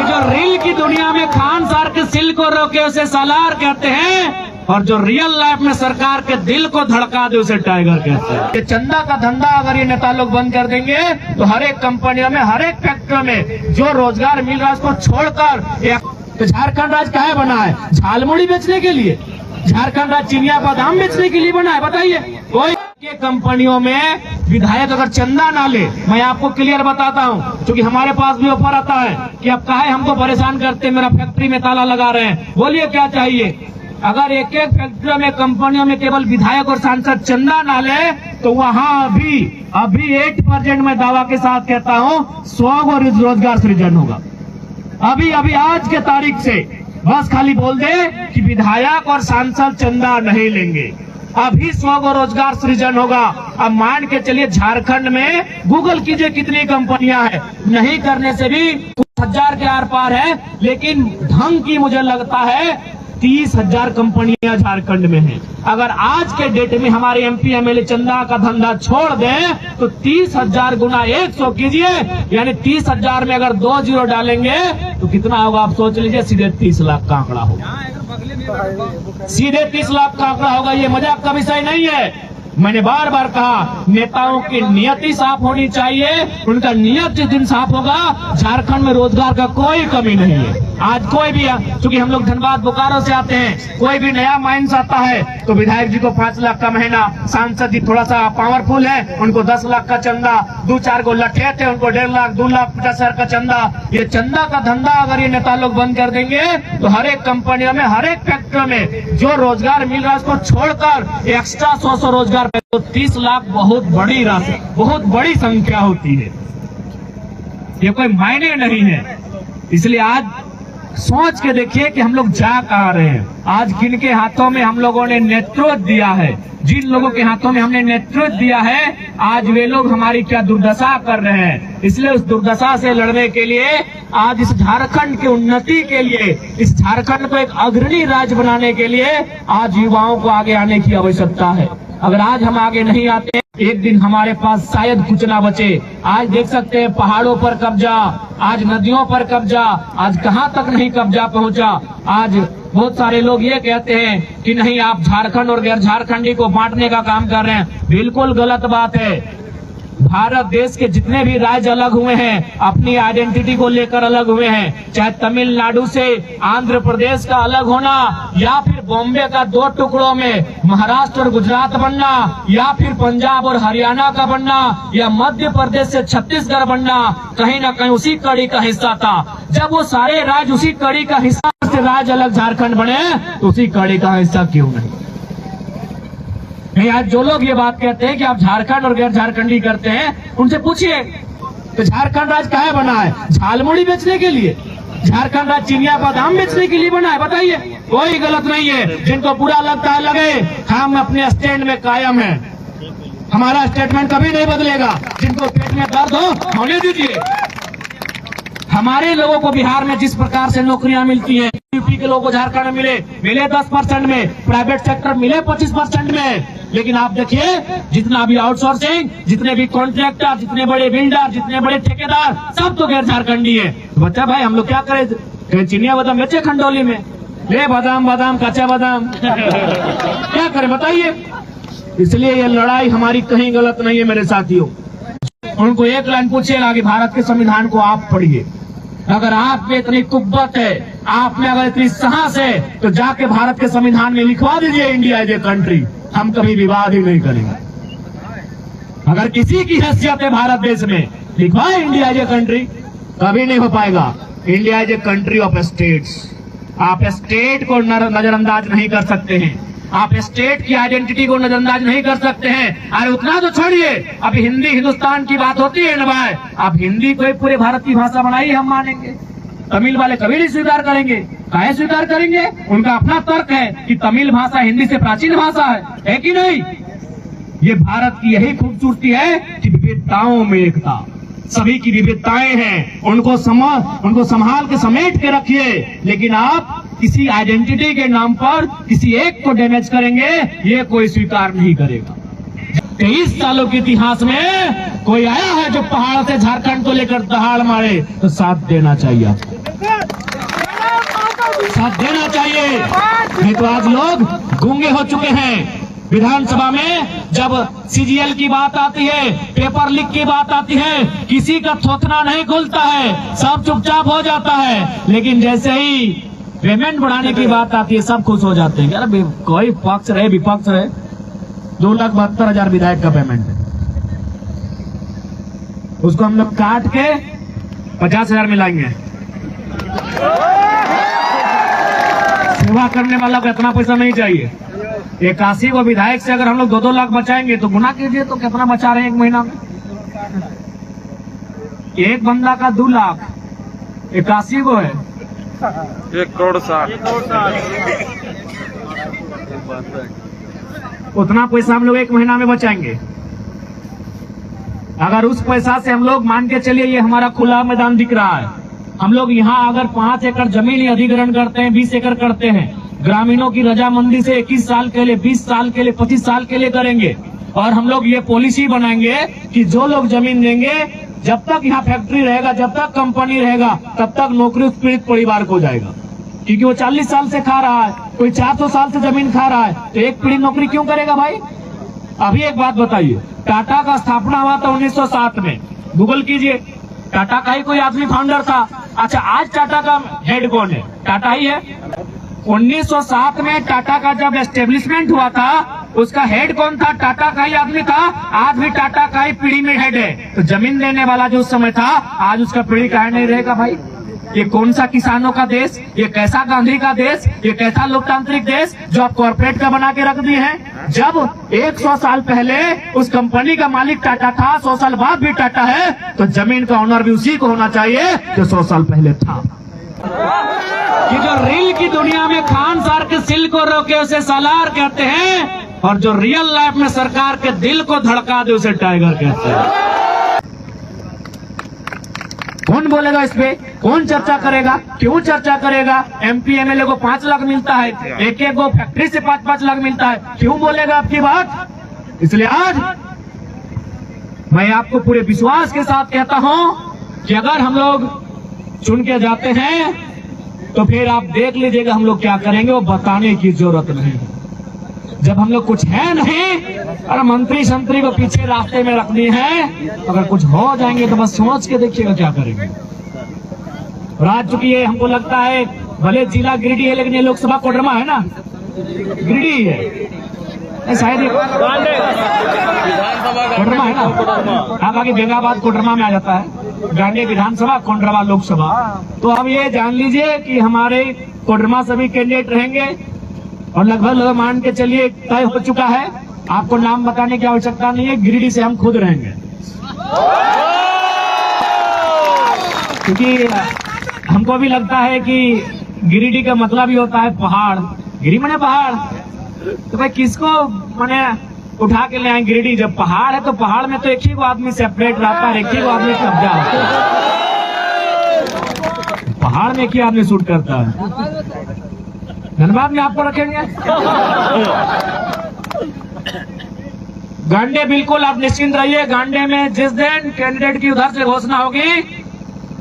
जो रील की दुनिया में खान सार के सिल को रोके उसे सालार कहते हैं, और जो रियल लाइफ में सरकार के दिल को धड़का दे उसे टाइगर कहते हैं। ये चंदा का धंधा अगर ये नेता लोग बंद कर देंगे तो हर एक कंपनियों में, हर एक फैक्ट्री में जो रोजगार मिल रहा है उसको छोड़कर, तो झारखंड राज्य काहे बना है? झालमुड़ी बेचने के लिए? झारखंड राज्य चिनिया बादाम बेचने के लिए बना है? बताइए। कोई के कंपनियों में विधायक अगर चंदा ना ले, मैं आपको क्लियर बताता हूँ, क्योंकि हमारे पास भी ऑफर आता है कि अब काहे हमको परेशान करते, मेरा फैक्ट्री में ताला लगा रहे हैं, बोलिए क्या चाहिए। अगर एक एक फैक्ट्रियों में, कंपनियों में केवल विधायक और सांसद चंदा ना ले तो वहाँ अभी 8% मैं दावा के साथ कहता हूँ 100 को रोजगार सृजन होगा। अभी आज के तारीख से बस खाली बोल दे कि विधायक और सांसद चंदा नहीं लेंगे, अभी 100 को रोजगार सृजन होगा। अब मान के चलिए झारखंड में गूगल कीजिए कितनी कंपनियां हैं, नहीं करने से भी कुछ हजार के आर पार है, लेकिन ढंग की मुझे लगता है 30,000 कंपनियां झारखंड में हैं। अगर आज के डेट में हमारे MP MLA चंदा का धंधा छोड़ दें तो 30,000 गुना 100 कीजिए, यानी 30,000 में अगर 2 जीरो डालेंगे तो कितना होगा आप सोच लीजिए। सीधे 30 लाख का आंकड़ा होगा, सीधे 30 लाख का आंकड़ा होगा। ये मजाक का विषय नहीं है। मैंने बार बार कहा नेताओं की नियति साफ होनी चाहिए, उनका नियत जिस दिन साफ होगा झारखंड में रोजगार का कोई कमी नहीं है। आज कोई भी, क्योंकि हम लोग धनबाद बोकारो से आते हैं, कोई भी नया माइंस आता है तो विधायक जी को 5 लाख का महीना, सांसद जी थोड़ा सा पावरफुल है उनको 10 लाख का चंदा, 2-4 को लठेत है उनको 1.5 लाख 2 लाख 50,000 का चंदा। ये चंदा का धंधा अगर ये नेता लोग बंद कर देंगे तो हर एक कंपनियों में, हर एक फैक्ट्री में जो रोजगार मिल रहा है उसको छोड़कर एक्स्ट्रा 100 रोजगार, तो 30 लाख बहुत बड़ी राशि, बहुत बड़ी संख्या होती है, ये कोई मायने नहीं है। इसलिए आज सोच के देखिए कि हम लोग जा कहाँ रहे हैं। आज किन के हाथों में हम लोगों ने नेतृत्व दिया है, जिन लोगों के हाथों में हमने नेतृत्व दिया है, आज वे लोग हमारी क्या दुर्दशा कर रहे हैं। इसलिए उस दुर्दशा से लड़ने के लिए, आज इस झारखंड की उन्नति के लिए, इस झारखंड को एक अग्रणी राज्य बनाने के लिए आज युवाओं को आगे आने की आवश्यकता है। अगर आज हम आगे नहीं आते, एक दिन हमारे पास शायद कुछ ना बचे। आज देख सकते हैं पहाड़ों पर कब्जा, आज नदियों पर कब्जा, आज कहां तक नहीं कब्जा पहुंचा। आज बहुत सारे लोग ये कहते हैं कि नहीं आप झारखंड और गैर झारखंडी को बांटने का काम कर रहे हैं, बिल्कुल गलत बात है। भारत देश के जितने भी राज्य अलग हुए हैं अपनी आइडेंटिटी को लेकर अलग हुए हैं, चाहे तमिलनाडु से आंध्र प्रदेश का अलग होना, या फिर बॉम्बे का 2 टुकड़ों में महाराष्ट्र और गुजरात बनना, या फिर पंजाब और हरियाणा का बनना, या मध्य प्रदेश से छत्तीसगढ़ बनना, कहीं ना कहीं उसी कड़ी का हिस्सा था। जब वो सारे राज्य उसी कड़ी का हिस्सा से राज्य अलग झारखंड बने तो उसी कड़ी का हिस्सा क्यों नहीं? आज जो लोग ये बात कहते हैं कि आप झारखंड और गैर झारखंडी करते हैं, उनसे पूछिए तो झारखंड राज्य काहे बना है? झालमुड़ी बेचने के लिए? झारखंड राज्य चिनिया बादाम बेचने के लिए बना है? बताइए। कोई गलत नहीं है। जिनको बुरा लगता है लगे, हम अपने स्टैंड में कायम हैं, हमारा स्टेटमेंट कभी नहीं बदलेगा। जिनको पेट में दर्द हो होने दीजिए। हमारे लोगों को बिहार में जिस प्रकार से नौकरियां मिलती हैं, यूपी के लोगों को झारखंड में मिले 10% में, प्राइवेट सेक्टर मिले 25% में। लेकिन आप देखिए जितना भी आउटसोर्सिंग, जितने भी कॉन्ट्रैक्टर, जितने बड़े बिल्डर, जितने बड़े ठेकेदार, सब तो गैर झारखंडी है। तो बच्चा भाई हम लोग क्या करें? चिनिया बादाम बेचे खंडोली में, ले बादाम कच्चा बादाम क्या करें बताइए। इसलिए ये लड़ाई हमारी कहीं गलत नहीं है मेरे साथियों। उनको एक लाइन पूछिएगा कि भारत के संविधान को आप पढ़िए। अगर आप में इतनी कुव्वत है, आप में अगर इतनी साहस है, तो जाके भारत के संविधान में लिखवा दीजिए इंडिया इज ए कंट्री, हम कभी विवाद ही नहीं करेंगे। अगर किसी की हैसियत है भारत देश में, लिखवाए इंडिया इज ए कंट्री, कभी नहीं हो पाएगा। India is a country of states. आप स्टेट को नजरअंदाज नहीं कर सकते हैं, आप स्टेट की आइडेंटिटी को नजरअंदाज नहीं कर सकते हैं। अरे उतना तो छोड़िए, अब हिंदी हिंदुस्तान की बात होती है ना भाई, आप हिंदी को एक पूरे भारत की भाषा बनाई हम मानेंगे। तमिल वाले कभी नहीं स्वीकार करेंगे। काहे स्वीकार करेंगे? उनका अपना तर्क है कि तमिल भाषा हिंदी से प्राचीन भाषा है कि नहीं? ये भारत की यही खूबसूरती है कि विविधताओं में एकता, सभी की विविधताएं हैं, उनको संभाल के समेट के रखिए। लेकिन आप किसी आइडेंटिटी के नाम पर किसी एक को डैमेज करेंगे, ये कोई स्वीकार नहीं करेगा। 23 सालों के इतिहास में कोई आया है जो पहाड़ से झारखंड को लेकर दहाड़ मारे, तो साथ देना चाहिए आपको। साथ देना चाहिए। नहीं तो आज लोग गूंगे हो चुके हैं। विधानसभा में जब सीजीएल की बात आती है, पेपर लीक की बात आती है, किसी का थोथना नहीं खुलता है, सब चुपचाप हो जाता है। लेकिन जैसे ही पेमेंट बढ़ाने की बात आती है, सब खुश हो जाते हैं। अरे कोई पक्ष रहे विपक्ष रहे, 2,72,000 विधायक का पेमेंट है, उसको हम लोग काट के 50,000 मिलाएंगे। सेवा करने वाला को इतना पैसा नहीं चाहिए। 81 को विधायक से अगर हम लोग 2-2 लाख बचाएंगे तो गुना कीजिए तो कितना बचा रहे हैं एक महीना में। एक बंदा का 2 लाख, 81 को है 1,60,00,000। उतना पैसा हम लोग एक महीना में बचाएंगे। अगर उस पैसा से हम लोग मान के चलिए, ये हमारा खुला मैदान दिख रहा है, हम लोग यहाँ अगर 5 एकड़ जमीन ही अधिग्रहण करते हैं, 20 एकड़ करते हैं, ग्रामीणों की रजामंदी से 21 साल के लिए, 20 साल के लिए, 25 साल के लिए करेंगे। और हम लोग ये पॉलिसी बनाएंगे कि जो लोग जमीन देंगे, जब तक यहाँ फैक्ट्री रहेगा, जब तक कंपनी रहेगा, तब तक नौकरी उस पीड़ित परिवार को जाएगा। क्योंकि वो 40 साल से खा रहा है, कोई 400 साल से जमीन खा रहा है, तो एक पीढ़ी नौकरी क्यों करेगा भाई? अभी एक बात बताइए, टाटा का स्थापना हुआ था 1907 में, गूगल कीजिए, टाटा का ही कोई आदमी फाउंडर था। अच्छा, आज टाटा का हेड कौन है? टाटा ही है। 1907 में टाटा का जब एस्टेब्लिशमेंट हुआ था, उसका हेड कौन था? टाटा का ही आदमी था। आज भी टाटा का ही पीढ़ी में हेड है। तो जमीन देने वाला जो उस समय था, आज उसका पीढ़ी काहे नहीं रहेगा भाई? ये कौन सा किसानों का देश, ये कैसा गांधी का देश, ये कैसा लोकतांत्रिक देश जो आप कॉर्पोरेट का बना के रख दिए हैं? जब 100 साल पहले उस कंपनी का मालिक टाटा था, 100 साल बाद भी टाटा है, तो जमीन का ऑनर भी उसी को होना चाहिए जो 100 साल पहले था। कि जो रील की दुनिया में खान सार के सिल को रोके उसे सालार कहते हैं, और जो रियल लाइफ में सरकार के दिल को धड़का दे उसे टाइगर कहते हैं। कौन बोलेगा इस पे? कौन चर्चा करेगा? क्यों चर्चा करेगा? MP MLA को 5 लाख मिलता है, एक को फैक्ट्री से 5-5 लाख मिलता है, क्यों बोलेगा आपकी बात? इसलिए आज मैं आपको पूरे विश्वास के साथ कहता हूं कि अगर हम लोग चुन के जाते हैं तो फिर आप देख लीजिएगा हम लोग क्या करेंगे, वो बताने की जरूरत नहीं। जब हम लोग कुछ है नहीं, और मंत्री संतरी को पीछे रास्ते में रखनी है, अगर कुछ हो जाएंगे तो बस सोच के देखिएगा क्या करेंगे। राज चुकी है, हमको लगता है भले जिला गिरिडीह है, लेकिन ये लोकसभा कोडरमा है ना, गिरिडीह है शायद, कोडरमा है ना। हाँ, बाकी बेंगाबाद कोडरमा में आ जाता है, गांधी विधानसभा, कोडरमा लोकसभा। तो अब ये जान लीजिए कि हमारे कोडरमा सभी कैंडिडेट रहेंगे, और लगभग मान के चलिए तय हो चुका है। आपको नाम बताने की आवश्यकता नहीं है, गिरिडीह से हम खुद रहेंगे, क्योंकि हमको भी लगता है कि गिरिडीह का मतलब ही होता है पहाड़, गिरी मने पहाड़। तो भाई किसको मने उठा के ले आए गिरिडीह? जब पहाड़ है तो पहाड़ में तो एक ही को आदमी सेपरेट रहता है, एक ही को आदमी कब्जा होता है, पहाड़ में एक ही आदमी शूट करता है। धनबाद में आपको रखेंगे गांडे, बिल्कुल आप निश्चिंत रहिए। गांडे में जिस दिन कैंडिडेट की उधर से घोषणा होगी,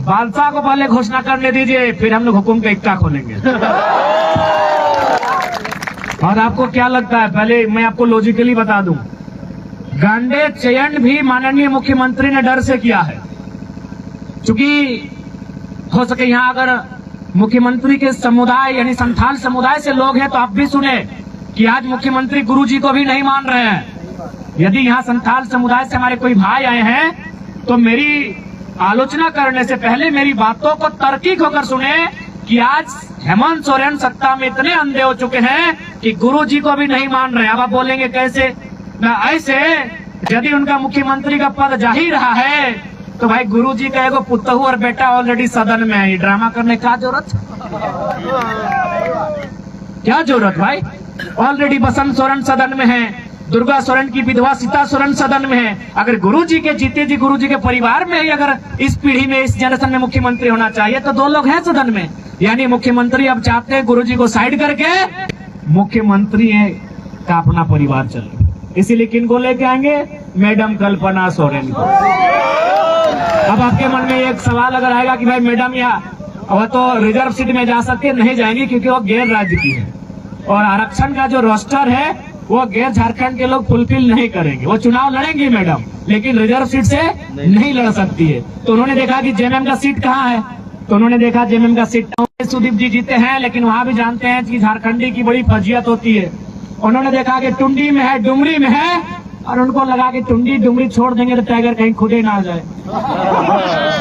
बादशाह को पहले घोषणा करने दीजिए, फिर हम लोग हुकुम का इक्का खोलेंगे। और आपको क्या लगता है, पहले मैं आपको लॉजिकली बता दूं, गांडे चयन भी माननीय मुख्यमंत्री ने डर से किया है। क्योंकि हो सके यहाँ अगर मुख्यमंत्री के समुदाय यानी संथाल समुदाय से लोग हैं, तो आप भी सुने कि आज मुख्यमंत्री गुरुजी को भी नहीं मान रहे हैं। यदि यहाँ संथाल समुदाय से हमारे कोई भाई आए हैं, तो मेरी आलोचना करने से पहले मेरी बातों को तर्कीक होकर सुने कि आज हेमंत सोरेन सत्ता में इतने अंधे हो चुके हैं कि गुरुजी को भी नहीं मान रहे। अब आप बोलेंगे कैसे? ना ऐसे, यदि उनका मुख्यमंत्री का पद जा ही रहा है, तो भाई गुरुजी का एगो पुतहू और बेटा ऑलरेडी सदन में है, ड्रामा करने का जरूरत? क्या जरूरत भाई? ऑलरेडी बसंत सोरेन सदन में है, दुर्गा सोरेन की विधवा सीता सोरेन सदन में है। अगर गुरुजी के जीते जी गुरुजी के परिवार में ही अगर इस पीढ़ी में, इस जनरेशन में मुख्यमंत्री होना चाहिए, तो 2 लोग हैं सदन में। यानी मुख्यमंत्री अब चाहते हैं गुरुजी को साइड करके मुख्यमंत्री का अपना परिवार चले। इसीलिए किनको लेके आएंगे? मैडम कल्पना सोरेन को। अब आपके मन में एक सवाल अगर आएगा कि भाई मैडम या वह तो रिजर्व सीट में जा सकती है, नहीं जाएंगी क्योंकि वो गैर राज्य की है। और आरक्षण का जो रोस्टर है वो गैर झारखंड के लोग फुलफिल नहीं करेंगे। वो चुनाव लड़ेंगी मैडम, लेकिन रिजर्व सीट से नहीं लड़ सकती है। तो उन्होंने देखा कि जेएमएम का सीट कहाँ है, तो उन्होंने देखा जेएमएम का सीट सुदीप जी जीते हैं, लेकिन वहां भी जानते हैं कि झारखंडी की बड़ी फजियत होती है। उन्होंने देखा कि टुंडी में है, डुमरी में है, और उनको लगा कि टुंडी डुमरी छोड़ देंगे तो टाइगर कहीं खुदे ना आ जाए।